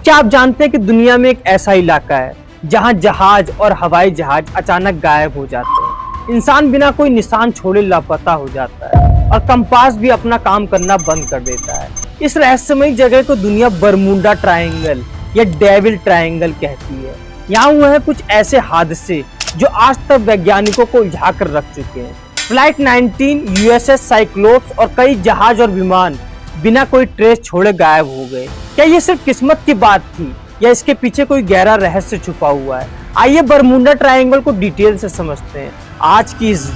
क्या आप जानते हैं कि दुनिया में एक ऐसा इलाका है जहां जहाज और हवाई जहाज अचानक गायब हो जाते हैं, इंसान बिना कोई निशान छोड़े लापता हो जाता है और कंपास भी अपना काम करना बंद कर देता है। इस रहस्यमयी जगह को दुनिया बरमूडा ट्रायंगल या डेविल ट्रायंगल कहती है। यहाँ हुए हैं कुछ ऐसे हादसे जो आज तक वैज्ञानिकों को उलझा कर रख चुके हैं। फ्लाइट 19, यूएसएस साइक्लोप्स और कई जहाज और विमान बिना कोई ट्रेस छोड़े गायब हो गए। क्या ये सिर्फ किस्मत की बात थी या इसके पीछे कोई गहरा रहस्य छुपा हुआ है? आइए बरमूडा ट्रायंगल को डिटेल से समझते हैं आज की इस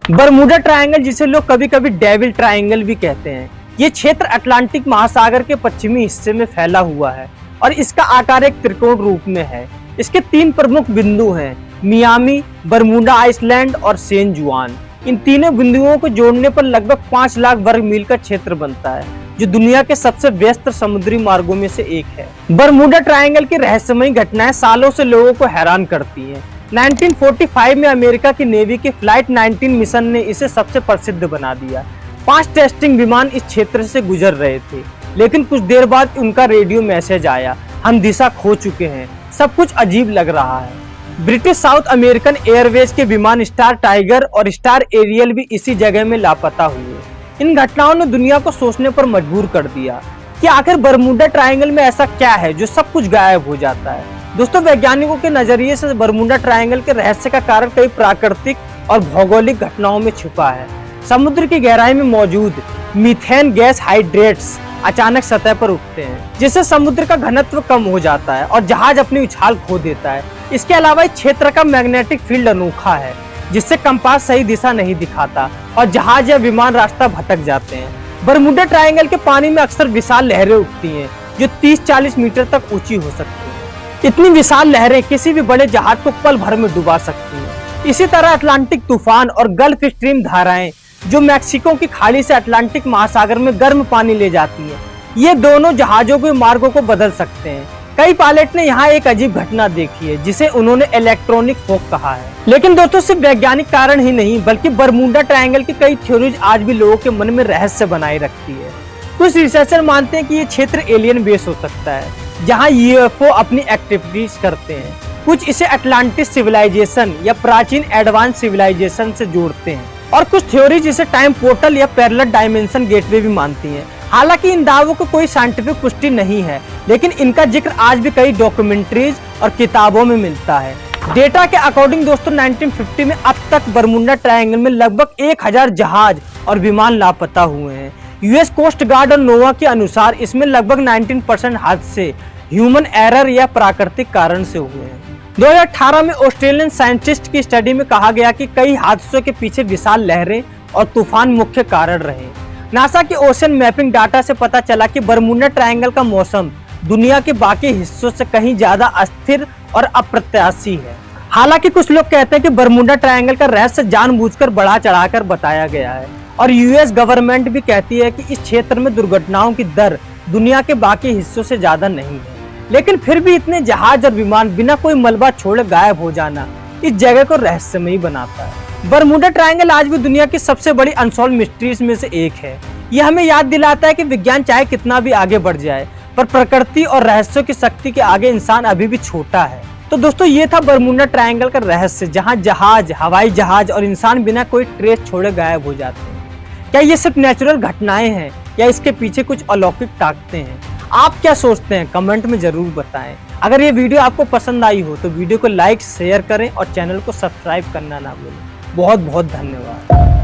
बरमूडा ट्रायंगल, जिसे लोग कभी कभी डेविल ट्रायंगल भी कहते हैं, ये क्षेत्र अटलांटिक महासागर के पश्चिमी हिस्से में फैला हुआ है और इसका आकार एक त्रिकोण रूप में है। इसके 3 प्रमुख बिंदु हैं, मियामी, बरमूडा आइसलैंड और सेन जुआन। इन तीनों बिंदुओं को जोड़ने पर लगभग 5 लाख वर्ग मील का क्षेत्र बनता है, जो दुनिया के सबसे व्यस्त समुद्री मार्गों में से एक है। बरमूडा ट्रायंगल की रहस्यमयी घटनाएं सालों से लोगों को हैरान करती हैं। 1945 में अमेरिका की नेवी के फ्लाइट 19 मिशन ने इसे सबसे प्रसिद्ध बना दिया। 5 टेस्टिंग विमान इस क्षेत्र से गुजर रहे थे, लेकिन कुछ देर बाद उनका रेडियो मैसेज आया, हम दिशा खो चुके हैं, सब कुछ अजीब लग रहा है। ब्रिटिश साउथ अमेरिकन एयरवेज के विमान स्टार टाइगर और स्टार एरियल भी इसी जगह में लापता हुए। इन घटनाओं ने दुनिया को सोचने पर मजबूर कर दिया कि आखिर बरमूडा ट्रायंगल में ऐसा क्या है जो सब कुछ गायब हो जाता है। दोस्तों, वैज्ञानिकों के नजरिए से बरमूडा ट्रायंगल के रहस्य का कारण कई प्राकृतिक और भौगोलिक घटनाओं में छुपा है। समुद्र की गहराई में मौजूद मीथेन गैस हाइड्रेट्स अचानक सतह पर उठते हैं, जिससे समुद्र का घनत्व कम हो जाता है और जहाज अपनी उछाल खो देता है। इसके अलावा इस क्षेत्र का मैग्नेटिक फील्ड अनोखा है, जिससे कंपास सही दिशा नहीं दिखाता और जहाज या विमान रास्ता भटक जाते हैं। बरमूडा ट्रायंगल के पानी में अक्सर विशाल लहरें उठती हैं, जो 30-40 मीटर तक ऊंची हो सकती हैं। इतनी विशाल लहरें किसी भी बड़े जहाज को पल भर में डुबा सकती हैं। इसी तरह अटलांटिक तूफान और गल्फ स्ट्रीम धाराएं, जो मैक्सिको की खाड़ी से अटलांटिक महासागर में गर्म पानी ले जाती हैं, ये दोनों जहाजों के मार्गों को बदल सकते हैं। कई पायलट ने यहाँ एक अजीब घटना देखी है, जिसे उन्होंने इलेक्ट्रॉनिक फोक कहा है। लेकिन दोस्तों, सिर्फ वैज्ञानिक कारण ही नहीं, बल्कि बरमूडा ट्रायंगल की कई थ्योरीज आज भी लोगों के मन में रहस्य बनाए रखती है। कुछ रिसर्चर मानते हैं कि ये क्षेत्र एलियन बेस हो सकता है, जहां यूएफओ अपनी एक्टिविटीज करते हैं। कुछ इसे अटलांटिस सिविलाइजेशन या प्राचीन एडवांस सिविलाइजेशन से जोड़ते हैं और कुछ थ्योरीज इसे टाइम पोर्टल या पैरेलल डायमेंशन गेटवे भी मानती हैं। हालांकि इन दावों को कोई साइंटिफिक पुष्टि नहीं है, लेकिन इनका जिक्र आज भी कई डॉक्यूमेंट्रीज और किताबों में मिलता है। डेटा के अकॉर्डिंग दोस्तों, 1950 में अब तक बरमूडा ट्रायंगल में लगभग 1000 जहाज और विमान लापता हुए हैं। यूएस कोस्ट गार्ड और नोवा के अनुसार इसमें लगभग 19% हादसे ह्यूमन एरर या प्राकृतिक कारण से हुए हैं। 2018 में ऑस्ट्रेलियन साइंटिस्ट की स्टडी में कहा गया कि कई हादसों के पीछे विशाल लहरें और तूफान मुख्य कारण रहे। नासा के ओशन मैपिंग डाटा से पता चला कि बरमूडा ट्रायंगल का मौसम दुनिया के बाकी हिस्सों से कहीं ज्यादा अस्थिर और अप्रत्याशी है। हालांकि कुछ लोग कहते हैं कि बरमूडा ट्रायंगल का रहस्य जानबूझकर बढ़ा चढ़ाकर बताया गया है और यूएस गवर्नमेंट भी कहती है कि इस क्षेत्र में दुर्घटनाओं की दर दुनिया के बाकी हिस्सों से ज्यादा नहीं है। लेकिन फिर भी इतने जहाज और विमान बिना कोई मलबा छोड़े गायब हो जाना इस जगह को रहस्यमयी बनाता है। बरमूडा ट्रायंगल आज भी दुनिया की सबसे बड़ी अनसॉल्व मिस्ट्रीज में से एक है। यह हमें याद दिलाता है कि विज्ञान चाहे कितना भी आगे बढ़ जाए, पर प्रकृति और रहस्यों की शक्ति के आगे इंसान अभी भी छोटा है। तो दोस्तों, ये था बरमूडा ट्रायंगल का रहस्य, जहाँ जहाज, हवाई जहाज और इंसान बिना कोई ट्रेस छोड़े गायब हो जाते हैं। क्या ये सिर्फ नेचुरल घटनाएं हैं या इसके पीछे कुछ अलौकिक ताकतें हैं? आप क्या सोचते हैं? कमेंट में जरूर बताएं। अगर ये वीडियो आपको पसंद आई हो तो वीडियो को लाइक, शेयर करें और चैनल को सब्सक्राइब करना ना भूलें। बहुत बहुत धन्यवाद।